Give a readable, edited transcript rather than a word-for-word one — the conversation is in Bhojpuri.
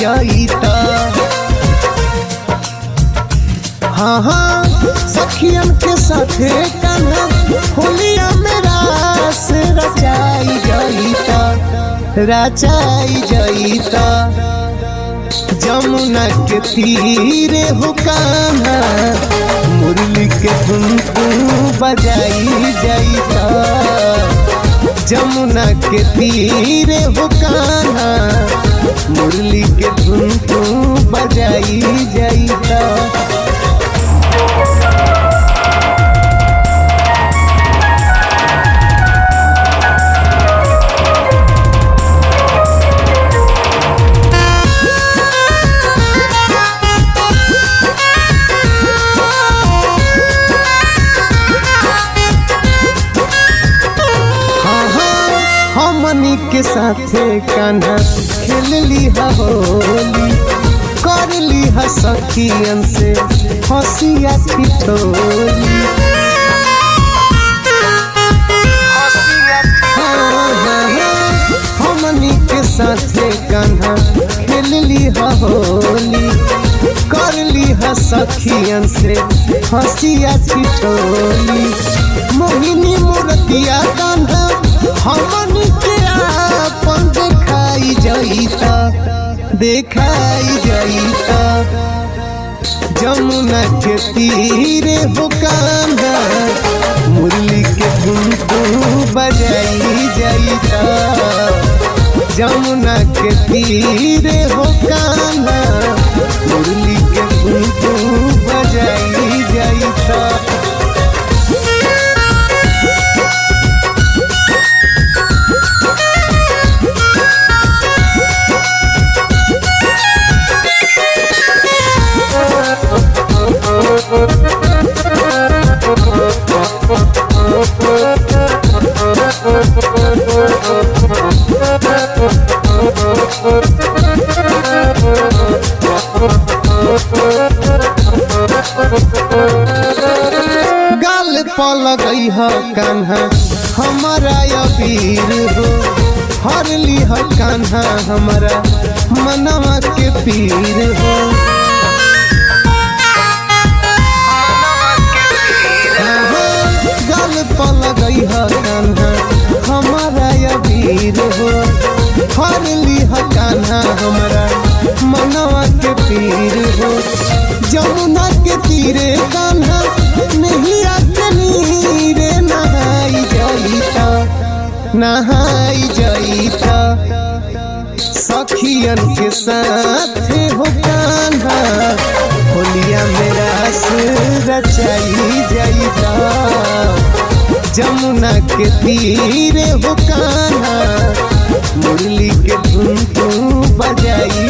जाईता। हाँ हाँ सखियन के साथे कान्हा होलिया में रास रचाई जाईता, रचाई जाईता। जमुना के तीरे हो कान्हा मुरली के धुन बजाई जाईता। जमुना के तीरे हो कान्हा मुरली के धुन बजाई जाईता। हमनी के साथे कान्हा खेल लिहा होली, कर लिहा सखियन से हंसिया ठिठोली। हमनी के साथे कान्हा खेल लिहा होली, कर लिहा सखियन से हंसिया ठिठोली। मोहिनी मूर्तिया कान्हा हमनी के आपन देखाई जाईता, देखाई जाईता। जमुना के तीरे हो कान्हा मुरली के धुन बजाई जाईता। जमुना के तीरे हो कान्हा मुरली के धुन बजाई जाईता। गाल पल गई है कान्हा हमारा अबीर हो, हर लिह कान्हा हमारा मनवा के पीर हो। गाल पल गई है कान्हा हमारा अबीर हो, हर लिह कान्हा हमारा मनवा के पीर हो। जमुना के तीरे कान्हा नहीं आके नीरे नहाई जाईता, नहाई जाईता। सखियन के साथ हो कान्हा होलिया में रास रचाई जाईता। जमुना के तीरे हो कान्हा मुरली के धुन बजाई